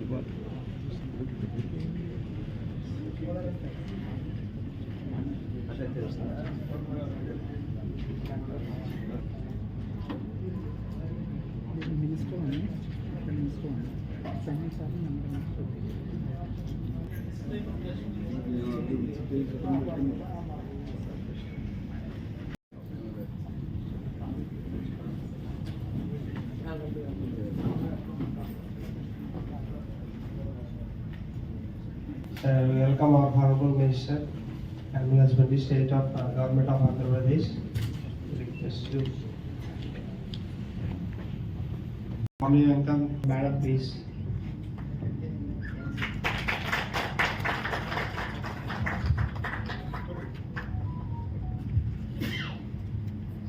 Welcome our Honorable Minister, Animal Husbandry State of Government of Andhra Pradesh. Request you. Formally welcome, Madam, please.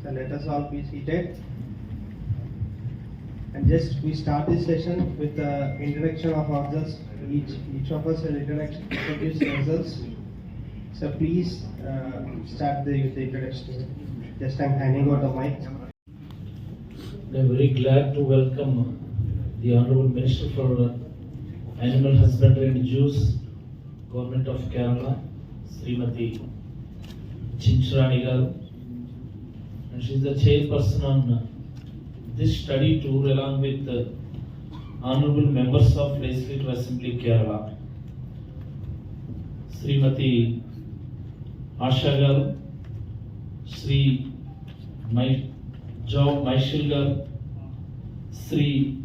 So let us all be seated. And just we start this session with the introduction of ourselves. Each of us will introduce ourselves. So please start the introduction. Just I'm handing over the mic. I'm very glad to welcome the Honorable Minister for Animal Husbandry and Juice, Government of Kerala, Srimati Chinchrani Garu, and she is the chairperson on this study tour along with honorable members of Legislative Assembly Kerala, Srimati Asha Garu, Sri Job Maishil Garu, Sri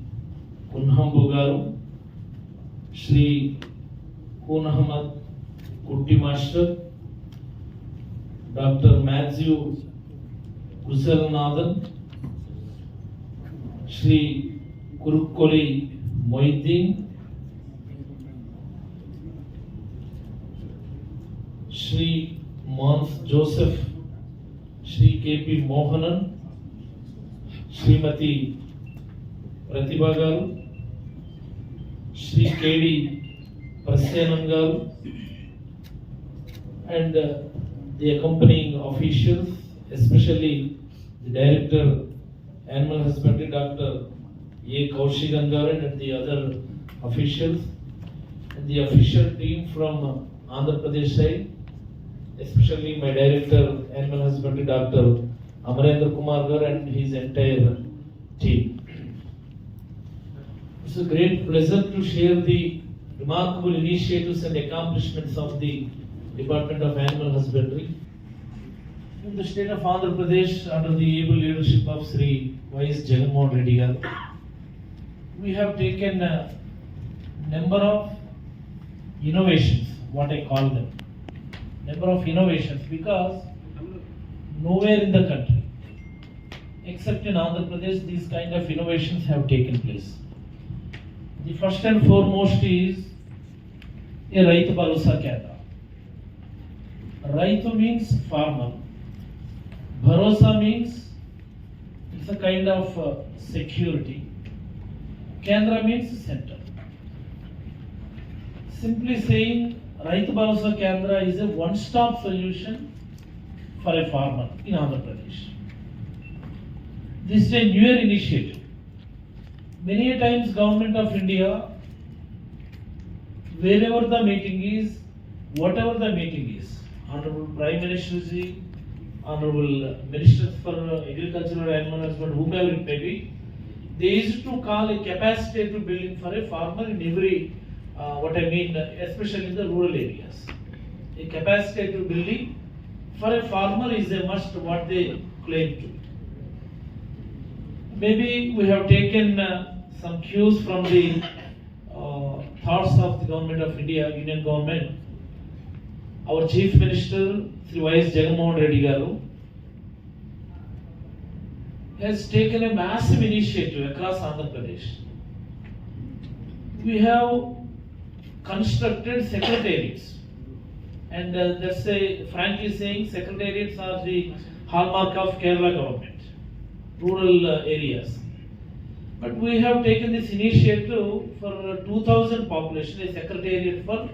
Kunhambu Garu, Sri Kunhamad Kutti Master, Dr. Matthew Kusalnathan, Sri Kurukkoli Mohiddin, Sri Mons Joseph, Sri K.P. Mohanan, Srimati Pratibha Garu, Sri K.D. Prasennan Garu, and the accompanying officials, especially the Director Animal Husbandry, Dr. A. Kaushigan Garu, and the other officials, and the official team from Andhra Pradesh side, especially my Director Animal Husbandry, Dr. Amarendra Kumar Garu, and his entire team. It's a great pleasure to share the remarkable initiatives and accomplishments of the Department of Animal Husbandry in the state of Andhra Pradesh under the able leadership of Sri Y.S. Jagannath Reddy Garu. We have taken a number of innovations, what I call them. Number of innovations, because nowhere in the country, except in Andhra Pradesh, these kind of innovations have taken place. The first and foremost is a Raitu Bharosa Kendra. Raitu means farmer. Bharosa means it's a kind of security. Kendra means center. Simply saying, Raitu Bharosa Kendra is a one-stop solution for a farmer in Andhra Pradesh. This is a newer initiative. Many a times Government of India, wherever the meeting is, whatever the meeting is, Honorable Prime Minister Ji, Honorable Ministers for Agriculture and Animal Husbandry, whomever it may be, they used to call a capacity building for a farmer in every, especially in the rural areas. A capacity building for a farmer is a must, what they claim to. Maybe we have taken some cues from the thoughts of the Government of India, Union Government. Our Chief Minister, Sri Y.S. Jagannath Reddy Garu, has taken a massive initiative across Andhra Pradesh. We have constructed secretariats, and that's frankly saying, secretariats are the hallmark of Kerala government, rural areas. But we have taken this initiative for 2,000 population, a secretariat for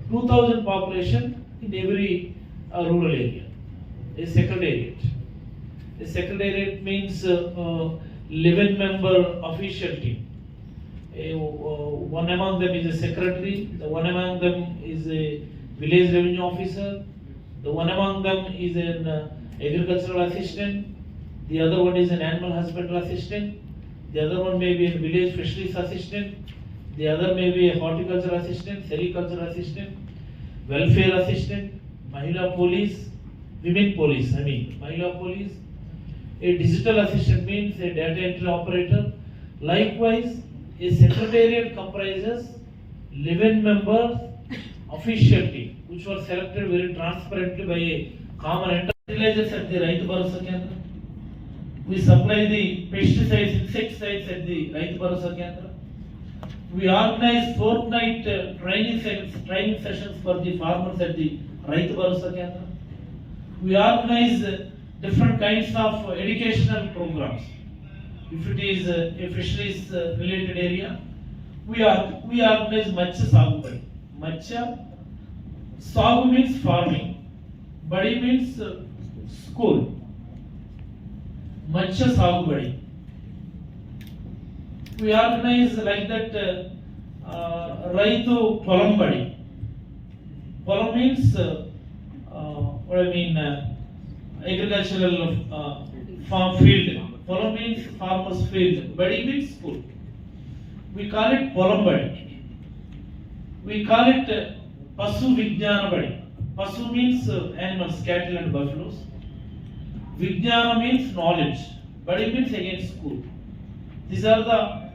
2,000 population in every rural area, a secretariat. A secretariat means 11-member official team. One among them is a secretary, the one among them is a village revenue officer, the one among them is an agricultural assistant, the other one is an animal husbandry assistant, the other one may be a village fisheries assistant, the other may be a horticulture assistant, sericulture assistant, welfare assistant, Mahila police, women police, Mahila police. A digital assistant means a data entry operator. Likewise, a secretariat comprises 11 members official team, which were selected very transparently by a common fertilizers at the Raitu Bharosa Kendra. We supply the pesticides, insecticides at the Raitu Bharosa Kendra. We organize fortnight training sessions for the farmers at the Raitu Bharosa Kendra. We organize different kinds of educational programs. If it is a fisheries related area, we organize Matsya Sagu. Matsya Sagu means farming, Badi means school. Matsya Sagu Badi. We organize like that Raitu Polam Badi. Polam means agricultural farm field. Polam means farmer's field. Badi means school. We call it Polam Badi. We call it Pasu Vijnana Badi. Pasu means animals, cattle and buffaloes. Vijnana means knowledge. Badi means again school. These are the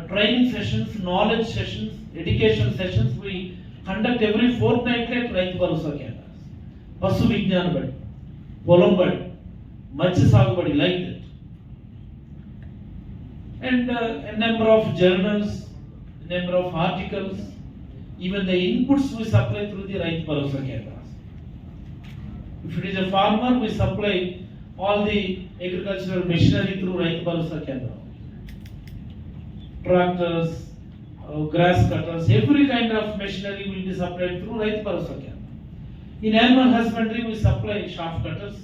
training sessions, knowledge sessions, education sessions we conduct every fortnightly at Raitu Bharosa Kendras. Pasu Vijnana Badi, Polam Badi, Matsya Sagu Badi, like that. And a number of journals, a number of articles, even the inputs we supply through the Raitu Bharosa Kendras. If it is a farmer, we supply all the agricultural machinery through Raitu Bharosa Kendra. Tractors, grass cutters, every kind of machinery will be supplied through Raitu Bharosa Kendra. In animal husbandry, we supply shaft cutters,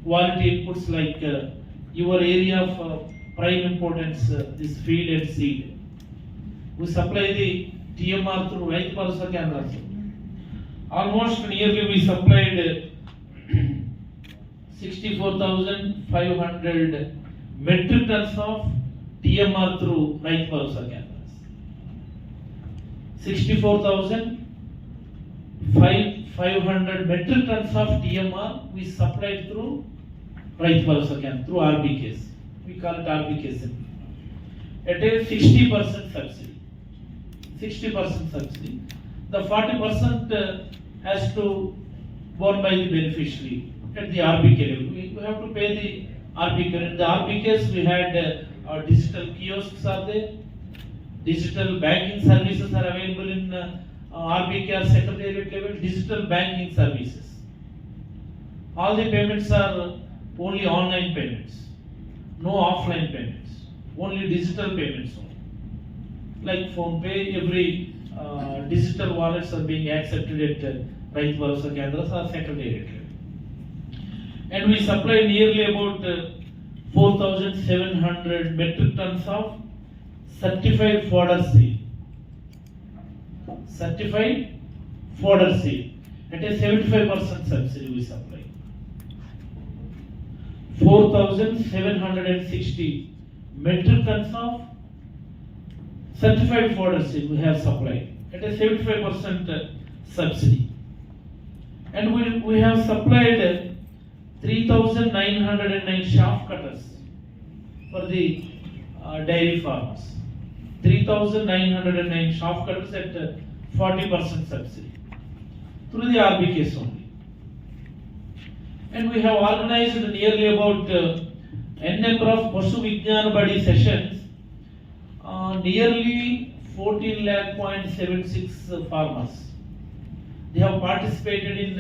quality inputs like your area of prime importance, this feed and seed. We supply the TMR through Raitu Bharosa Kendra. Almost nearly we supplied 64,500 metric tons of TMR through Raitu Bharosa Kendras. 64,500 metric tons of TMR we supplied through Raitu Bharosa Kendra, through RBKs. We call it RBKs. At a 60% subsidy. 60% subsidy. The 40% has to borne by the beneficiary at the RBK level. We have to pay the RBK. In the RBKs we had digital kiosks are there, digital banking services are available in RBK or secretariat level, digital banking services. All the payments are only online payments, no offline payments, only digital payments only. Like PhonePe, every digital wallets are being accepted at Raitu Bharosa Kendras or secretariat level. And we supply nearly about 4,700 metric tons of certified fodder seed. Certified fodder seed. At a 75% subsidy we supply. 4,760 metric tons of certified fodder seed we have supplied at a 75% subsidy. And we have supplied 3,909 shaft cutters for the dairy farmers. 3,909 shaft cutters at 40% subsidy through the RBKs only. And we have organized nearly about n number of Pasu Vijnana Badi sessions. Nearly 14,76,000 farmers. They have participated in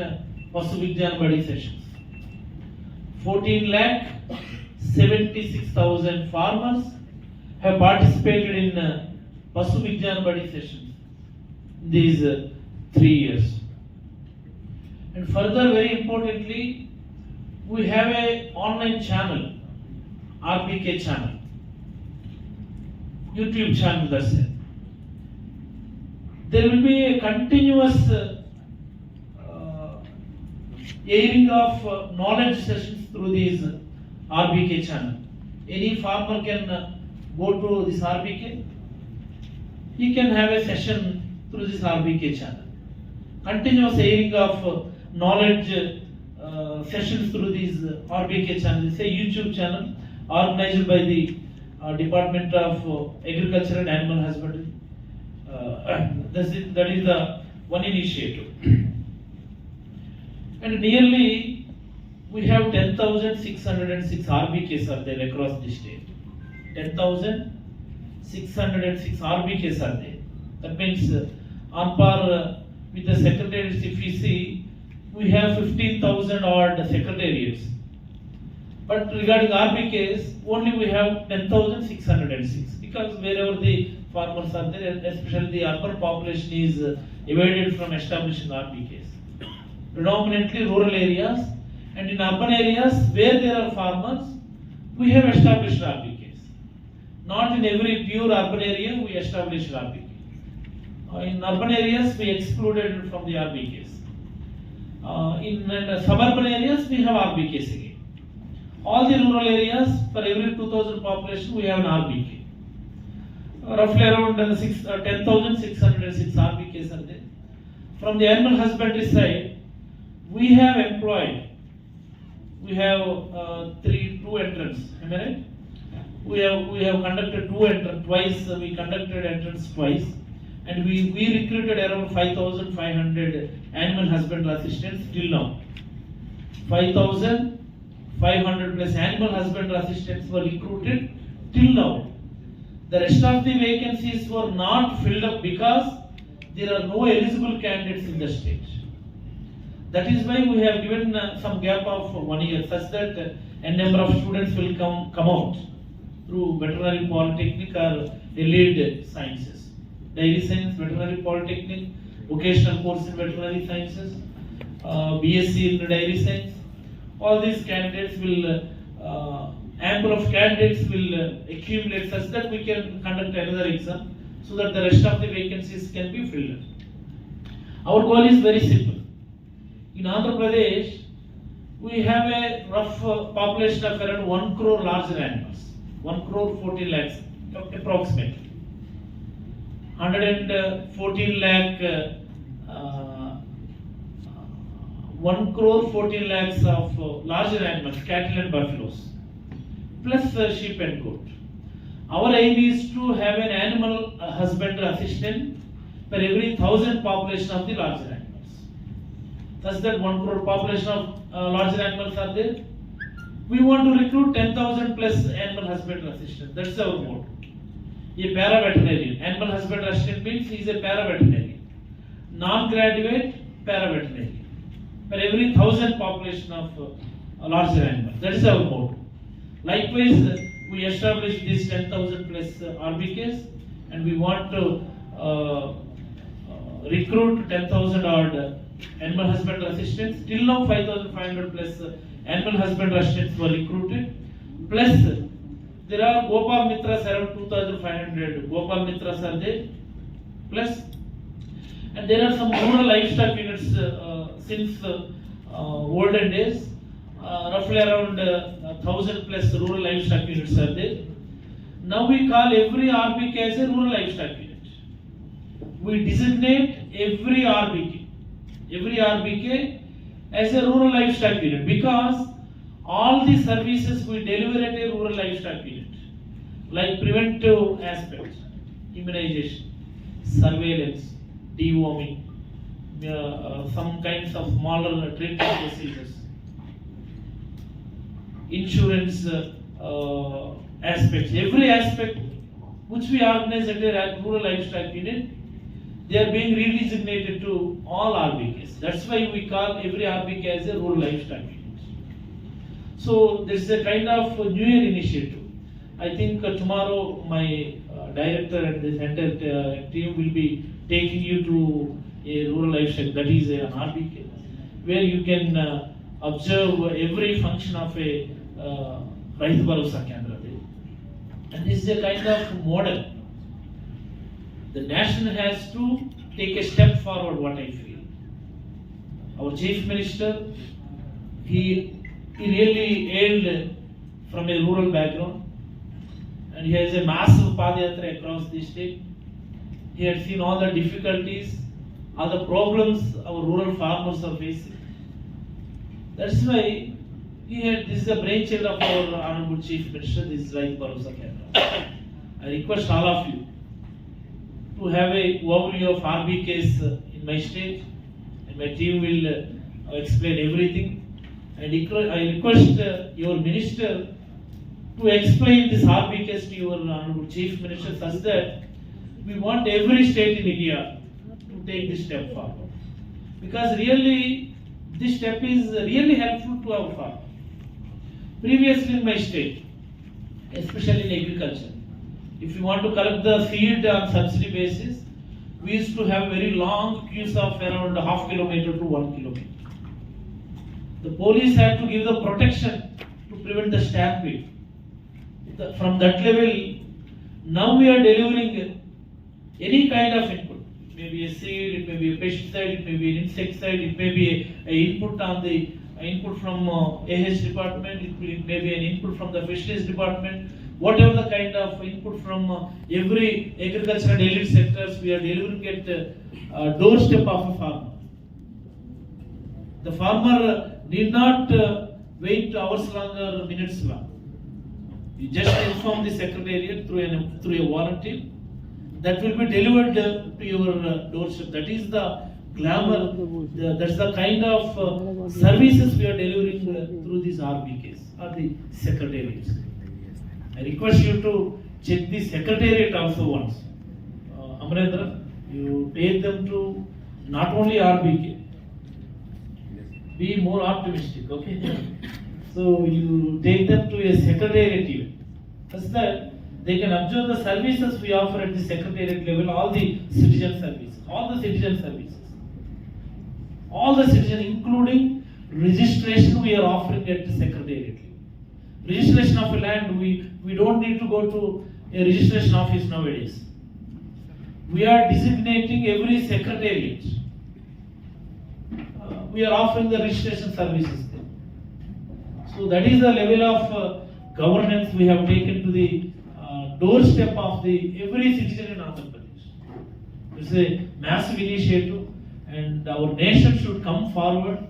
Pasu Vijnana Badi sessions. 14,76,000 farmers have participated in Pasu Vijnana Badi sessions in these 3 years. And further, very importantly, we have an online channel, RBK channel. YouTube channel, that's it. There will be a continuous airing of knowledge sessions through these RBK channel. Any farmer can go to this RBK. He can have a session through this RBK channel. Continuous airing of knowledge sessions through these RBK channel. It's a YouTube channel organized by the Department of Agriculture and Animal Husbandry. That is the one initiative. And nearly we have 10,606 RBKs are there across the state. 10,606 RBKs are there. That means on par with the secretariats, if we see, we have 15,000 odd secretariats. But regarding RBKs, only we have 10,606 because wherever the farmers are there, especially the urban population is evaded from establishing RBKs. Predominantly rural areas, and in urban areas where there are farmers, we have established RBKs. Not in every pure urban area we established RBK. In urban areas we excluded from the RBKs. In suburban areas we have RBKs again. All the rural areas, for every 2,000 population we have an RBK. Roughly around 10,606 RBKs are there. From the animal husbandry side, we have employed, we have two entrants, am I right? We have conducted twice, we conducted entrance twice, and we recruited around 5,500 animal husbandry assistants till now. 5,500 plus animal husbandry assistants were recruited till now. The rest of the vacancies were not filled up because there are no eligible candidates in the state. That is why we have given some gap of 1 year, such that a number of students will come out through veterinary polytechnic or allied sciences, dairy science, veterinary polytechnic, vocational course in veterinary sciences, BSc in dairy science. All these candidates will, ample of candidates will accumulate such that we can conduct another exam so that the rest of the vacancies can be filled. Our goal is very simple. In Andhra Pradesh, we have a rough population of around 1 crore larger animals, 1 crore 14 lakhs approximately. 114 lakh, 1 crore 14 lakhs of larger animals, cattle and buffaloes, plus sheep and goat. Our aim is to have an animal husbandry assistant per every 1,000 population of the larger animals. Such that 1 crore population of larger animals are there. We want to recruit 10,000 plus animal husbandry assistants. That's our motto. A para-veterinarian. Animal husbandry assistant means he is a para-veterinarian. Non-graduate para-veterinarian. For every 1,000 population of larger animals. That is our motto. Likewise, we established these 10,000 plus RBKs, and we want to recruit 10,000 odd animal husbandry assistants. Till now 5,500 plus animal husbandry assistants were recruited. Plus there are Gopal Mitras, around 2,500 Gopal Mitras are there. Plus, and there are some rural livestock units since olden days. Roughly around 1,000 plus rural livestock units are there. Now we call every RBK as a rural livestock unit. We designate every RBK as a rural livestock unit because all the services we deliver at a rural livestock unit, like preventive aspects, immunization, surveillance, deworming, some kinds of smaller treatment procedures, insurance aspects, every aspect which we organize at a rural livestock unit, they are being redesignated to all RBKs. That's why we call every RBK as a rural livestock unit. So this is a kind of New Year initiative. I think tomorrow my director and this entire team will be taking you to a rural livestock, that is an RBK, where you can observe every function of a Raitu Bharosa Kendra. And this is a kind of model the nation has to take a step forward, what I feel. Our Chief Minister, he really hailed from a rural background, and he has a massive Padayatra across the state. He had seen all the difficulties, all the problems our rural farmers are facing. That's why this is a brainchild of our Honorable Chief Minister, this is Rai Bharosa Kendra. I request all of you to have a overview of RBKs in my state, and my team will explain everything. And I request your minister to explain this RBKs to your Honorable Chief Minister, such that we want every state in India to take this step forward. Because really, this step is really helpful to our farmers. Previously in my state, especially in agriculture, if you want to collect the seed on subsidy basis, we used to have very long queues of around half kilometer to 1 kilometer. The police had to give the protection to prevent the stampede. From that level, now we are delivering any kind of input. It may be a seed, it may be a pesticide, it may be an insecticide, it may be an input on the input from AH department, it may be an input from the fisheries department. Whatever the kind of input from every agricultural elite sectors, we are delivering at doorstep of a farmer. The farmer need not wait hours long or minutes long. You just inform the secretariat through a volunteer that will be delivered to your doorstep. That is the glamour, that's the kind of services we are delivering through these RBKs or the secretariats. I request you to check the secretariat also once. Amarendra, you take them to not only RBK, be more optimistic, okay? So you take them to a secretariat even, such that they can observe the services we offer at the secretariat level, all the citizen services, including registration we are offering at the secretariat level. Registration of a land, we don't need to go to a registration office nowadays. We are designating every secretariat. We are offering the registration services there. So that is the level of governance we have taken to the doorstep of every citizen in Andhra Pradesh. It's a massive initiative, and our nation should come forward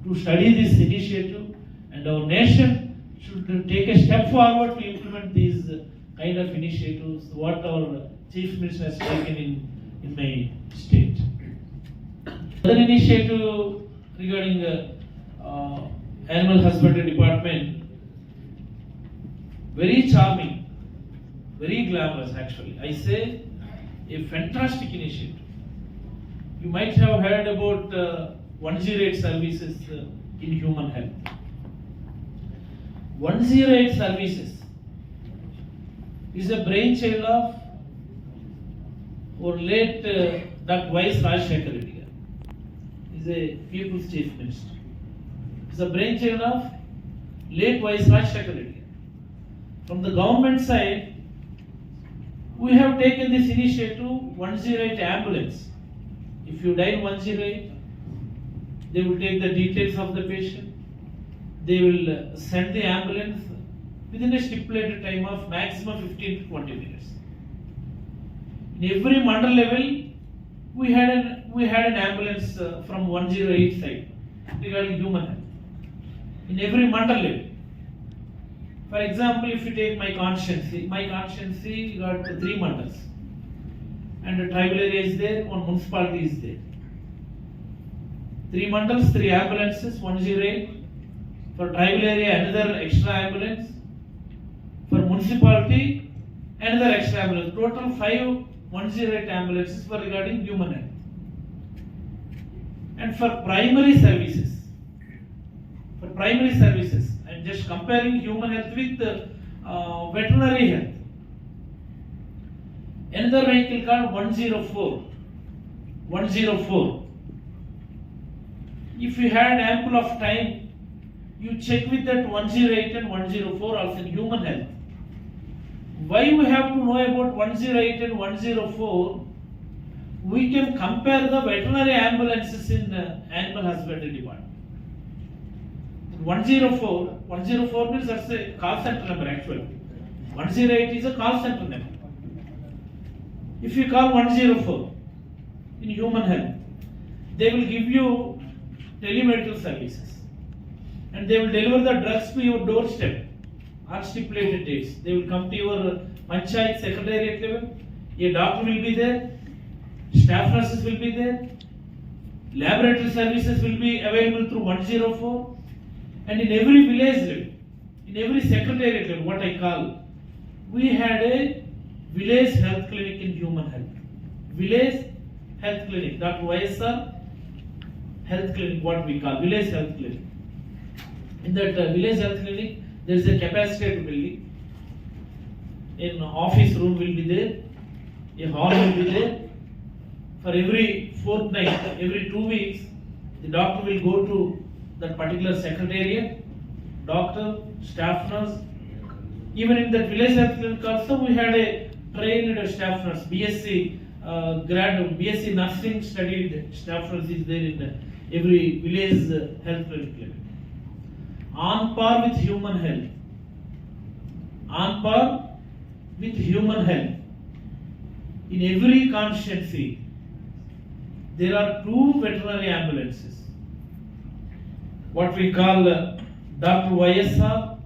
to study this initiative, and our nation should take a step forward to implement these kind of initiatives, what our Chief Minister has taken in my state. Another initiative regarding Animal Husbandry Department, very charming, very glamorous actually. I say a fantastic initiative. You might have heard about 108 services in human health. 108 services is a brainchild of our late Dr. Y.S. Rajshekar Reddy. He is a People's Chief Minister. It's a brainchild of late Y.S. Rajshekar Reddy. From the government side, we have taken this initiative 108 ambulance. If you dial 108, they will take the details of the patient. They will send the ambulance within a stipulated time of maximum 15 to 20 minutes. In every mandal level, we had an ambulance from 108 side regarding human health. In every mandal level. For example, if you take my constituency got 3 mandals, and a tribal area is there, 1 municipality is there. 3 mandals, 3 ambulances, 108. For tribal area, another extra ambulance. For municipality, another extra ambulance. Total 5 108 ambulances for regarding human health. And for primary services, I'm just comparing human health with veterinary health. Another vehicle called 104. If you had ample of time, you check with that 108 and 104 also in human health. Why we have to know about 108 and 104? We can compare the veterinary ambulances in animal husbandry department. 104 means that's a call center number actually. 108 is a call center number. If you call 104 in human health, they will give you telemedical services and they will deliver the drugs to your doorstep on stipulated dates. They will come to your panchayat secretariat level. A doctor will be there, staff nurses will be there, laboratory services will be available through 104, and in every village level, in every secretariat level, what I call, we had a village health clinic in human health. Village health clinic, Dr. YSR health clinic, what we call village health clinic. In that village health clinic, there is a capacity building. An office room will be there, a hall will be there. For every fortnight, every 2 weeks, the doctor will go to that particular secretariat, doctor, staff nurse. Even in that village health clinic also, we had a trained staff nurse, BSc BSc nursing studied staff nurse is there in every village health clinic. On par with human health. On par with human health. In every constituency, there are 2 veterinary ambulances. What we call Dr. YSR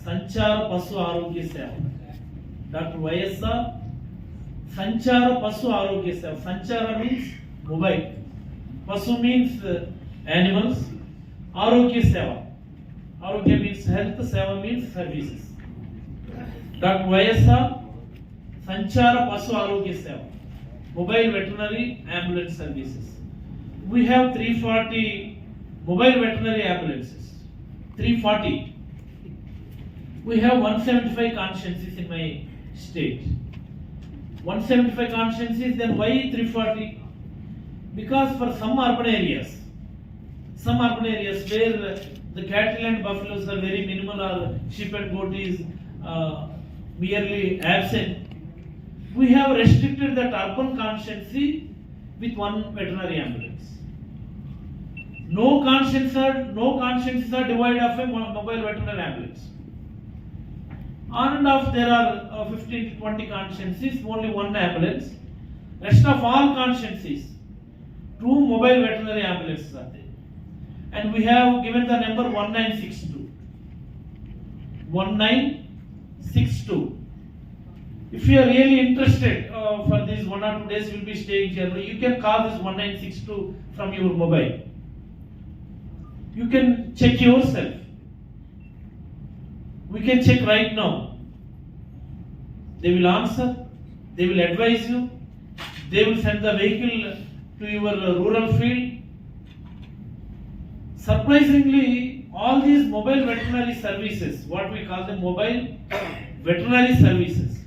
Sanchara Pasu Arogya Seva. Dr. YSR Sanchara Pasu Arogya Seva. Sanchara means mobile. Pasu means animals. Arogya Seva. Arogya means health. Seva means services. Dr. YSR Sanchara Pasu Arogya Seva. Mobile veterinary ambulance services. We have 340 mobile veterinary ambulances. 340. We have 175 constituencies in my state. 175 constituencies, then why 340? Because for some urban areas where the cattle and buffaloes are very minimal or sheep and goat is merely absent, we have restricted that urban constituency with 1 veterinary ambulance. No constituencies are devoid of a mobile veterinary ambulance. On and off there are 15 to 20 constituencies, only 1 ambulance. Rest of all constituencies, 2 mobile veterinary ambulances are there. And we have given the number 1962. 1962. If you are really interested for these 1 or 2 days, you will be staying here. You can call this 1962 from your mobile. You can check yourself. We can check right now. They will answer. They will advise you. They will send the vehicle to your rural field. Surprisingly, all these mobile veterinary services, what we call them mobile veterinary services,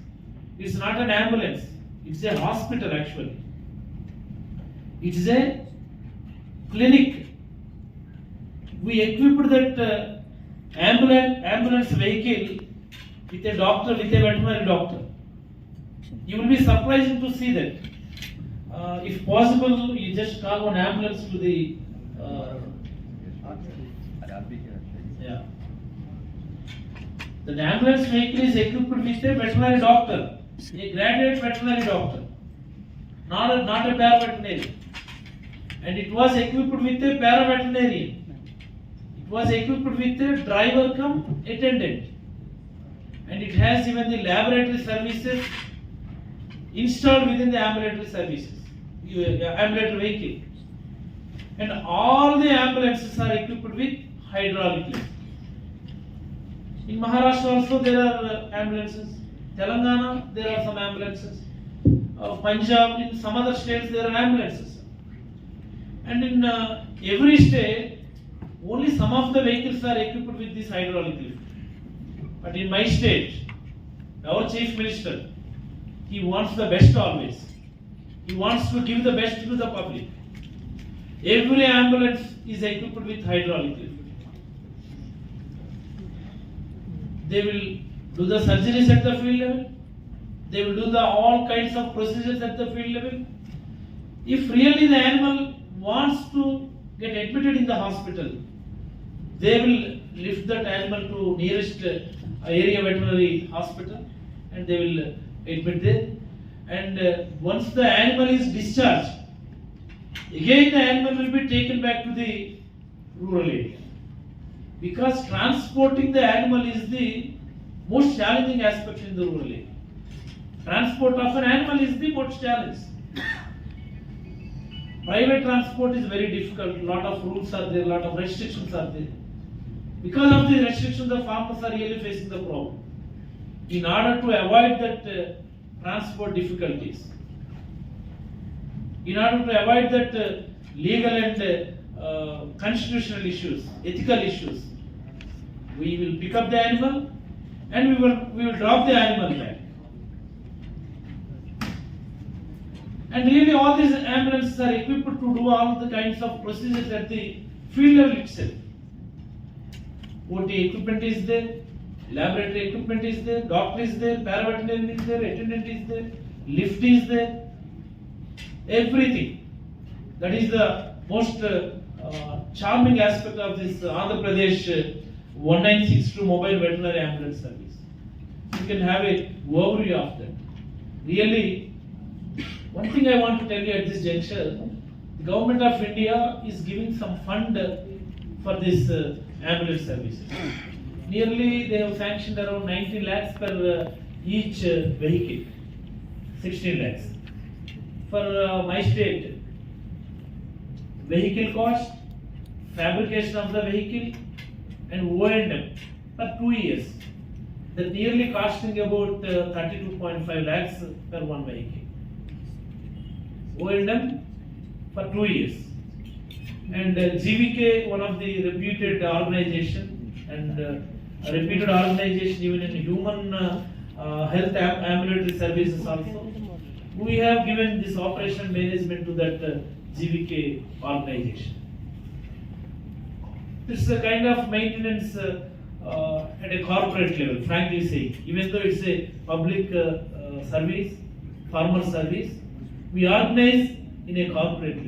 it's not an ambulance. It's a hospital actually. It is a clinic. We equipped that ambulance vehicle with a doctor, with a veterinary doctor. You will be surprised to see that. If possible, you just call one ambulance to the The ambulance vehicle is equipped with a veterinary doctor, a graduate veterinary doctor, not a paraveterinarian. And it was equipped with a paraveterinarian. It was equipped with a driver cum attendant. And it has even the laboratory services installed within the ambulatory services, ambulatory vehicle. And all the ambulances are equipped with hydraulic lift. In Maharashtra also there are ambulances. Telangana there are some ambulances. Punjab, in some other states there are ambulances. And in every state, only some of the vehicles are equipped with this hydraulic lift. But in my state, our Chief Minister, he wants the best always. He wants to give the best to the public. Every ambulance is equipped with hydraulic lift. They will do the surgeries at the field level. They will do the all kinds of procedures at the field level. If really the animal wants to get admitted in the hospital, they will lift that animal to nearest area veterinary hospital and they will admit there. And once the animal is discharged, again the animal will be taken back to the rural area. Because transporting the animal is the most challenging aspect in the rural area. Transport of an animal is the most challenge. Private transport is very difficult. A lot of rules are there, a lot of restrictions are there. Because of the restrictions, the farmers are really facing the problem. In order to avoid that transport difficulties, in order to avoid that legal and constitutional issues, ethical issues, we will pick up the animal and we will drop the animal back. And really all these ambulances are equipped to do all the kinds of procedures at the field level itself. OT equipment is there, laboratory equipment is there, doctor is there, paraveterinarian is there, attendant is there, lift is there, everything. That is the most charming aspect of this Andhra Pradesh 1962 mobile veterinary ambulance service. You can have a overview of that. Really, one thing I want to tell you at this juncture, the government of India is giving some fund for this ambulance services. Nearly they have sanctioned around 19 lakhs per each vehicle, 16 lakhs. For my state, vehicle cost, fabrication of the vehicle and O&M for 2 years. That nearly costing about 32.5 lakhs per one vehicle. O&M for 2 years. And GVK, one of the reputed organization and a reputed organization even in human health ambulatory services also, we have given this operation management to that GVK organization. This is a kind of maintenance at a corporate level, frankly saying. Even though it's a public service, farmer service, we organize in a corporate level.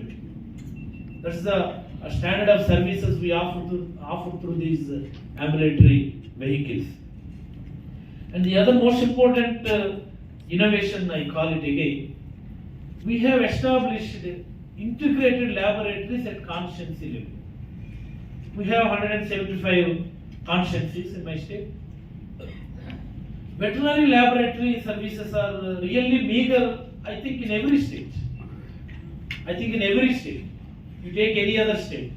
That's the standard of services we offer through these ambulatory vehicles. And the other most important innovation, I call it again, we have established integrated laboratories at constituency level. We have 175 constituencies in my state. Veterinary laboratory services are really meager, I think, in every state. You take any other state.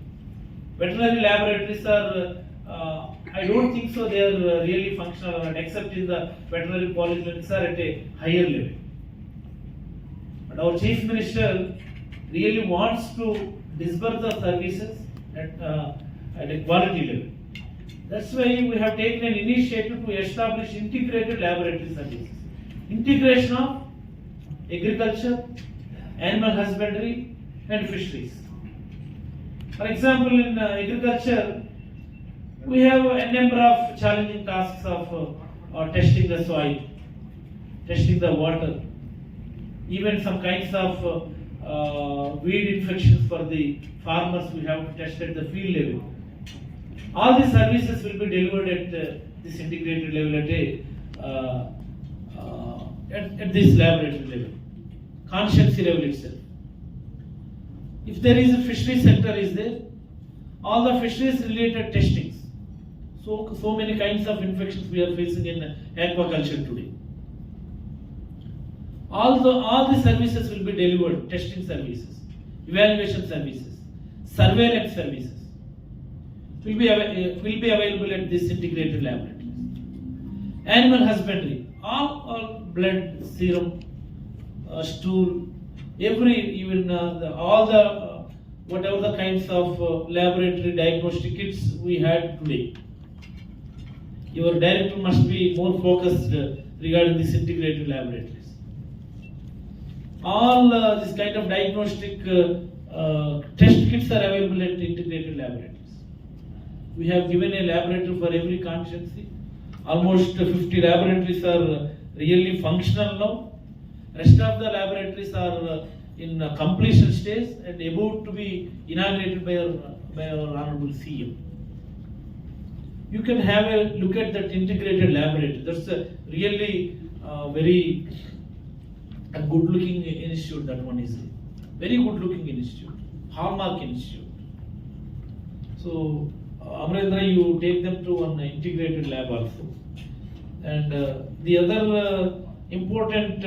Veterinary laboratories are, I don't think so they are really functional, except in the veterinary polyclinics are at a higher level. But our Chief Minister really wants to disburse the services at a quality level. That's why we have taken an initiative to establish integrated laboratory services. Integration of agriculture, animal husbandry and fisheries. For example, in agriculture, we have a number of challenging tasks of testing the soil, testing the water, even some kinds of weed infections for the farmers we have to test at the field level. All these services will be delivered at this integrated level at this laboratory level, consciency level itself. If there is a fishery sector is there, all the fisheries related testings. So many kinds of infections we are facing in aquaculture today. All the services will be delivered, testing services, evaluation services, surveillance services will be available at this integrated laboratories. Animal husbandry, all blood, serum, stool, whatever the kinds of laboratory diagnostic kits we had today. Your director must be more focused regarding these integrated laboratories. All this kind of diagnostic test kits are available at integrated laboratories. We have given a laboratory for every constituency. Almost 50 laboratories are really functional now. Rest of the laboratories are in completion stage and about to be inaugurated by our Honorable CM. You can have a look at that integrated laboratory. That's a really very a good looking institute. That one is very good looking institute, hallmark institute. So Amarendra, you take them to an integrated lab also. And the other important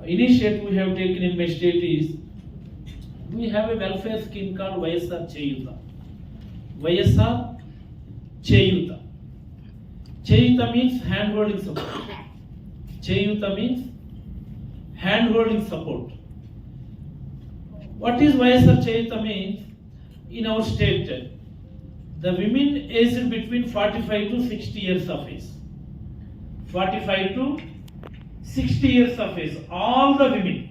initiative we have taken in my state is we have a welfare scheme called YSR Cheyuta. YSR Cheyuta. Cheyuta means hand-holding support. Cheyuta means hand-holding support. What is YSR Cheyuta means? In our state, the women aged between 45 to 60 years of age. 45 to 60 years of age. All the women,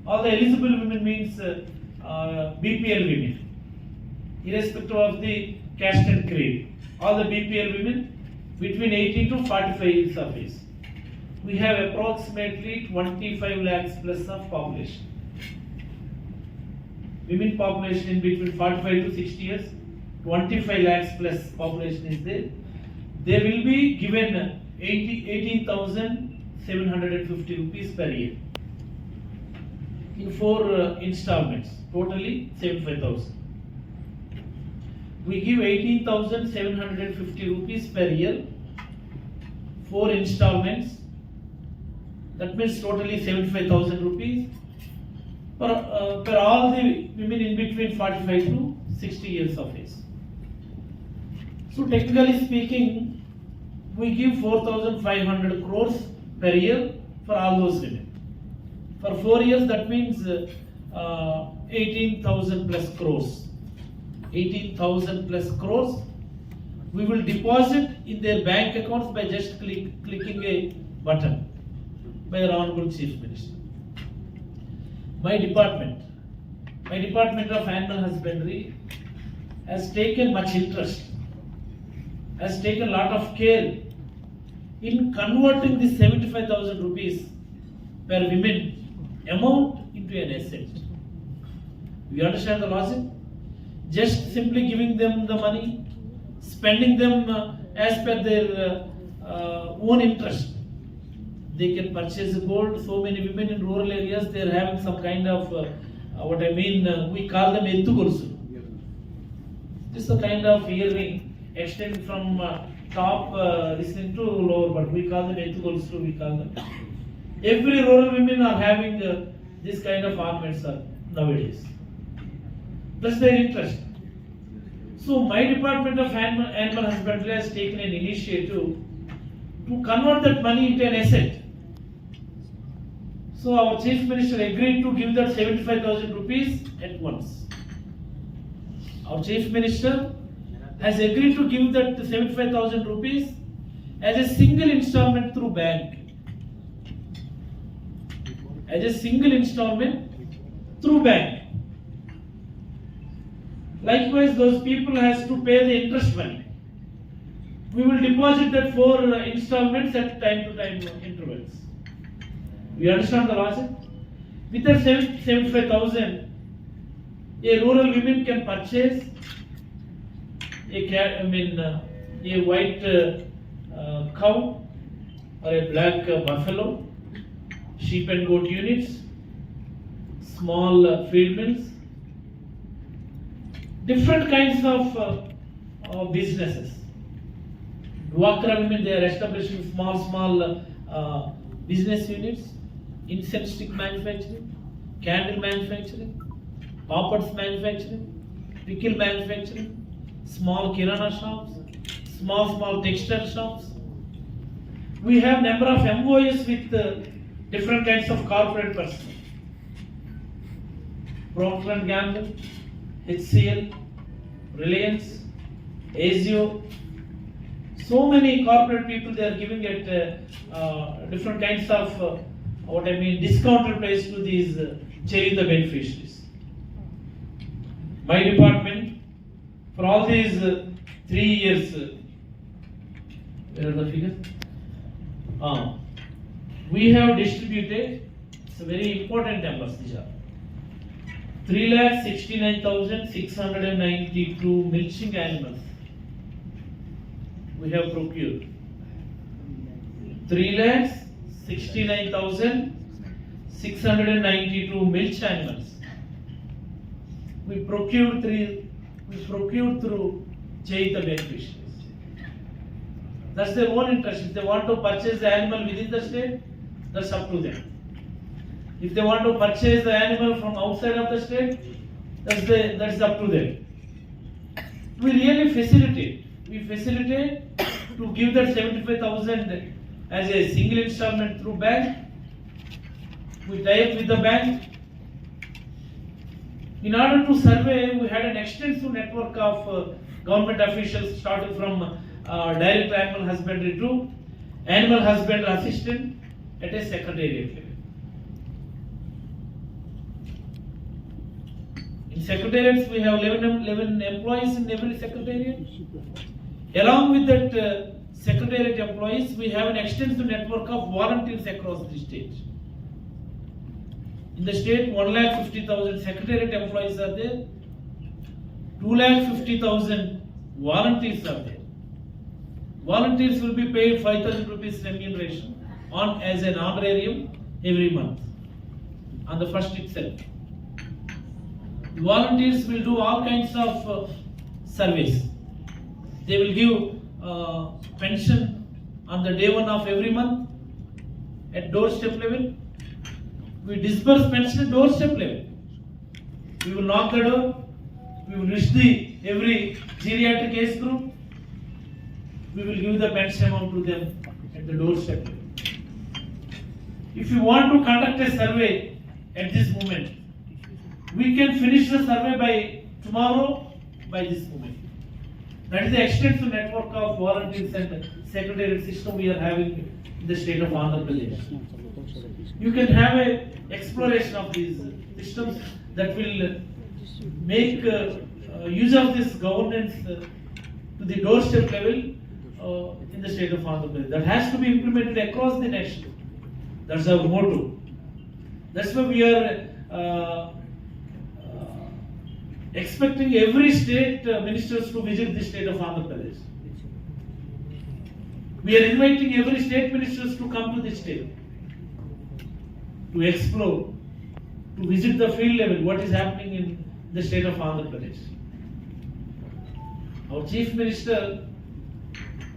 all the eligible women means BPL women, irrespective of the caste and creed. All the BPL women between 18 to 45 years of age. We have approximately 25 lakhs plus of population. Women population in between 45 to 60 years, 25 lakhs plus population is there. They will be given 18,750 rupees per year in 4 installments, totally 75,000. We give 18,750 rupees per year, 4 installments. That means totally 75,000 rupees per all the women in between 45 to 60 years of age. So technically speaking, we give 4,500 crores per year for all those women. For 4 years, that means 18,000 plus crores. 18,000 plus crores we will deposit in their bank accounts by just clicking a button by our Honorable Chief Minister. My department of Animal Husbandry has taken much interest, has taken a lot of care in converting the 75,000 rupees per women amount into an asset. We understand the logic? Just simply giving them the money, spending them as per their own interest. They can purchase gold. So many women in rural areas, they are having some kind of, we call them ettugolsu. This is a kind of earring extending from top listening to lower, but we call them ettugolsu, we call them. Every rural women are having this kind of ornaments nowadays. That's their interest. So my department of animal husbandry has taken an initiative to convert that money into an asset. So our Chief Minister agreed to give that 75,000 rupees at once. Our Chief Minister has agreed to give that 75,000 rupees as a single installment through bank. As a single installment through bank. Likewise, those people has to pay the interest money. We will deposit that 4 installments at time to time intervals. We understand the logic? With that 75,000, a rural woman can purchase a white cow or a black buffalo, sheep and goat units, small feed mills, different kinds of businesses. Dwakra women, they are establishing small business units, incense stick manufacturing, candle manufacturing, papads manufacturing, pickle manufacturing, small kirana shops, small textile shops. We have number of MOUs with different kinds of corporate personnel. Procter & Gamble, HCL, Reliance, ASIO. So many corporate people, they are giving it different kinds of discounted price to these Cheyuta beneficiaries. My department, for all these 3 years, where are the figures? We have distributed, it's a very important numbers these are. 3,69,692 milching animals we have procured. 3,69,692 milch animals. We procured through Chaita beneficiaries. That's their own interest. If they want to purchase the animal within the state, that's up to them. If they want to purchase the animal from outside of the state, that's up to them. We really facilitate. We facilitate to give that 75,000 as a single installment through bank. We tie up with the bank. In order to survey, we had an extensive network of government officials starting from direct animal husbandry to animal husbandry assistant at a secretariat level. In secretariats, we have 11 employees in every secretariat. Along with that secretariat employees, we have an extensive network of volunteers across the state. In the state, 1,50,000 secretariat employees are there. 2,50,000 volunteers are there. Volunteers will be paid 5,000 rupees remuneration as an honorarium every month on the first itself. Volunteers will do all kinds of service. They will give pension on the day one of every month at doorstep level. We disburse pension at doorstep level. We will knock the door. We will reach every geriatric age group. We will give the pension amount to them at the doorstep level. If you want to conduct a survey at this moment, we can finish the survey by tomorrow by this moment. That is the extensive network of volunteers and secretariat system we are having in the state of Andhra Pradesh. You can have a exploration of these systems that will make use of this governance to the doorstep level in the state of Andhra Pradesh. That has to be implemented across the nation. That's our motto. That's why we are expecting every state ministers to visit the state of Andhra Pradesh. We are inviting every state ministers to come to the state, to explore, to visit the field level, what is happening in the state of Andhra Pradesh. Our chief minister,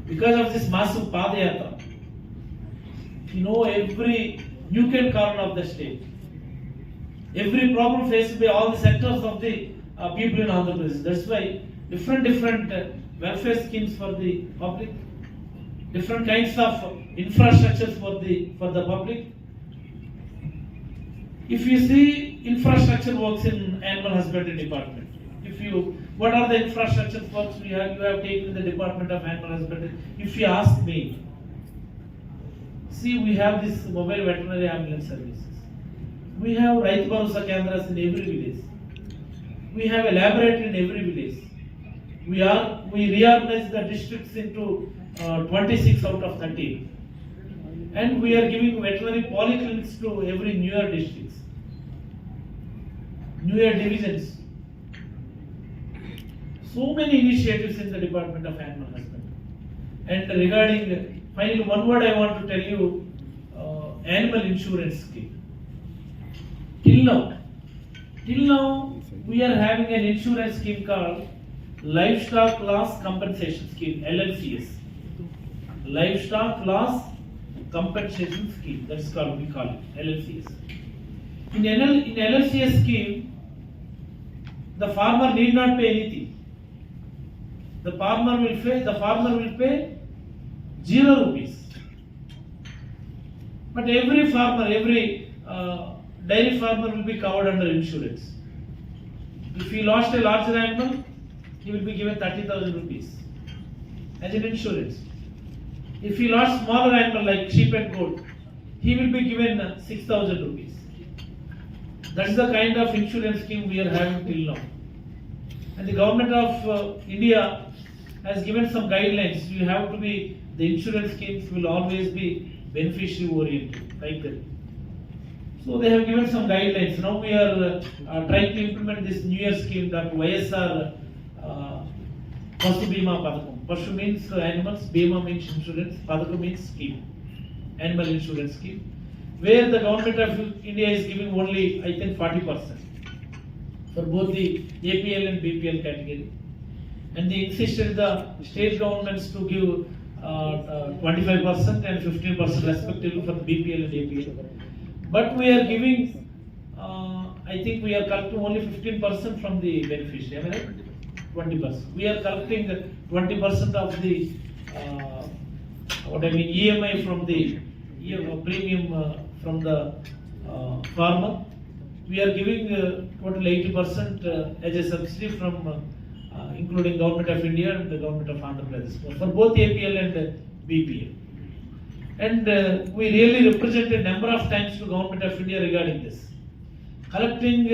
because of this massive Padayatra, you know every nook and corner of the state, every problem faced by all the sectors of the people in Andhra Pradesh. That's why different welfare schemes for the public, different kinds of infrastructures for the public. If you see infrastructure works in animal husbandry department, what are the infrastructure works you have taken in the Department of Animal Husbandry? If you ask me, see, we have this mobile veterinary ambulance services. We have Raitu Bharosa Kendras in every village. We have a laboratory in every village. We reorganize the districts into 26 out of 30. And we are giving veterinary polyclinics to every newer districts, newer divisions. So many initiatives in the Department of Animal Husbandry. And regarding, finally, one word I want to tell you, animal insurance scheme. Till now, we are having an insurance scheme called Livestock Loss Compensation Scheme, LLCS. Livestock Loss Compensation Scheme, that's called, we call it LLCS. In LLCS scheme, the farmer need not pay anything. The farmer will pay 0 rupees. But every farmer, every dairy farmer will be covered under insurance. If he lost a larger animal, he will be given 30,000 rupees as an insurance. If he lost smaller animal like sheep and goat, he will be given 6,000 rupees. That's the kind of insurance scheme we are having till now. And the government of India has given some guidelines. The insurance schemes will always be beneficiary oriented, like that. So they have given some guidelines. Now we are trying to implement this newer scheme that YSR Pasu Bima Padakam. Pasu means animals, Bima means insurance, Padakam means scheme, animal insurance scheme, where the government of India is giving only, I think, 40% for both the APL and BPL category. And they insisted the state governments to give 25% and 15% respectively for the BPL and APL. But we are giving, I think we are collecting only 15% from the beneficiary, am I right? 20%. We are collecting 20% of the, EMI from the premium from the farmer. We are giving total 80% as a subsidy from including Government of India and the Government of Andhra Pradesh for both APL and BPL. And we really represented a number of times to Government of India regarding this. Collecting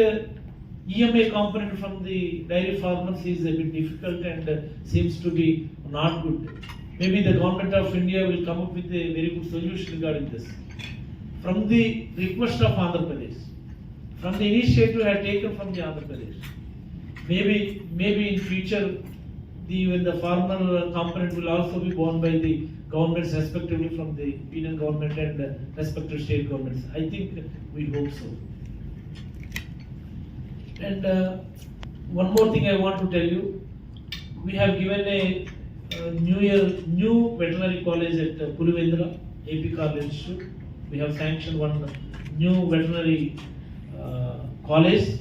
EMI component from the dairy farmers is a bit difficult and seems to be not good. Maybe the Government of India will come up with a very good solution regarding this. From the request of Andhra Pradesh, from the initiative I had taken from the Andhra Pradesh, maybe in future when the farmer component will also be borne by the governments respectively from the union government and respective state governments. I think we hope so. And one more thing I want to tell you, we have given a new veterinary college at Pulivendra, AP Carl Institute. We have sanctioned one new veterinary college,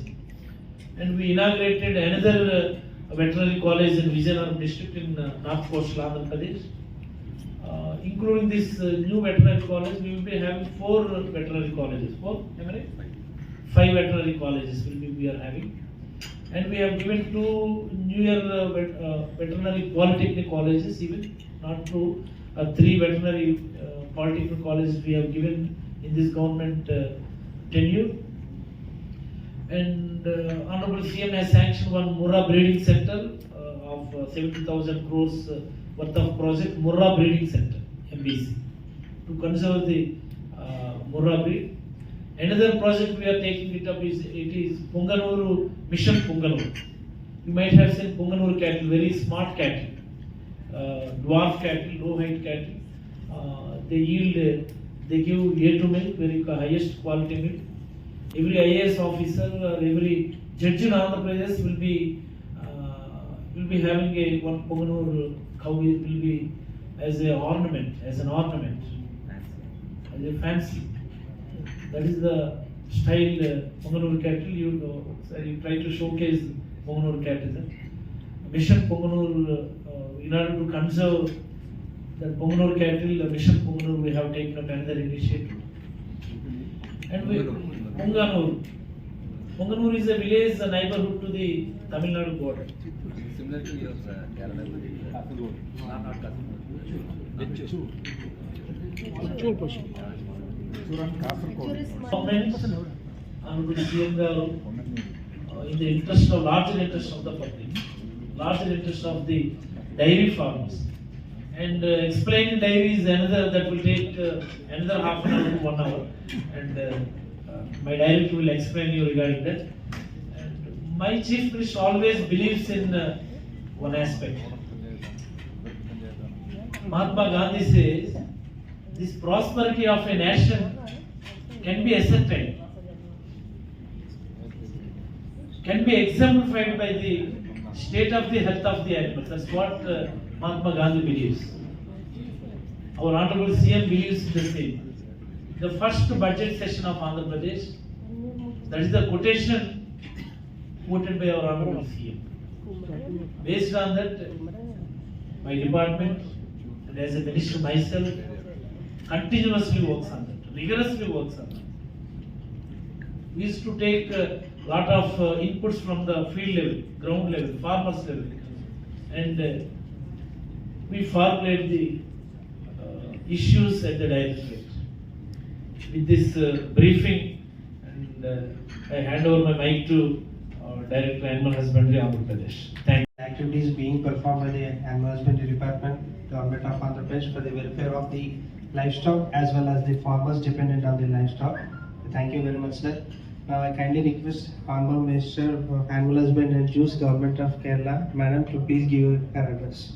and we inaugurated another veterinary college in Vijayanagar district in North Coastal Andhra Pradesh. Including this new veterinary college, we will be having 4 veterinary colleges. 4, am I right? 5 veterinary colleges we are having. And we have given 2 newer veterinary polytechnic colleges, even not 2, 3 veterinary polytechnic colleges we have given in this government tenure. And Honorable CM has sanctioned one Murrah Breeding Center of 70,000 crores worth of project, Murrah Breeding Center, MBC, to conserve the Murrah breed. Another project we are taking it up is Punganuru Mission Punganuru. You might have seen Punganuru cattle, very smart cattle, dwarf cattle, low height cattle. They yield, they give A2 milk, very highest quality milk. Every IAS officer or every judge in Andhra Pradesh will be having a one Punganuru cow will be as an ornament, as a fancy. That is the style Punganuru cattle. You try to showcase Punganuru cattle. Mission Punganuru, in order to conserve the Punganuru cattle, the Mission Punganuru, we have taken up another initiative. And we Punganuru is a village, a neighborhood to the Tamil Nadu border. Similar to your Kerala village. In the interest of larger interest of the public, larger interest of the dairy farmers, and explaining dairy is another that will take another half an hour to 1 hour, and my director will explain you regarding that. And my chief minister always believes in one aspect. Mahatma Gandhi says, this prosperity of a nation can be ascertained, can be exemplified by the state of the health of the animals. That's what Mahatma Gandhi believes. Our Honorable CM believes the same. The first budget session of Andhra Pradesh, that is the quotation quoted by our Honorable CM. Based on that, my department and as a minister myself continuously works on that, rigorously works on that. We used to take a lot of inputs from the field level, ground level, farmers level, and we formulate the issues at the directorate. With this briefing, and I hand over my mic to Director Animal Husbandry, Andhra Pradesh. Thank you. Activities being performed by the Animal Husbandry Department, Government of Andhra Pradesh for the welfare of the livestock as well as the farmers dependent on the livestock. Thank you very much, sir. Now I kindly request Honorable Minister of Animal Husbandry and Juice, Government of Kerala, Madam, to please give her address.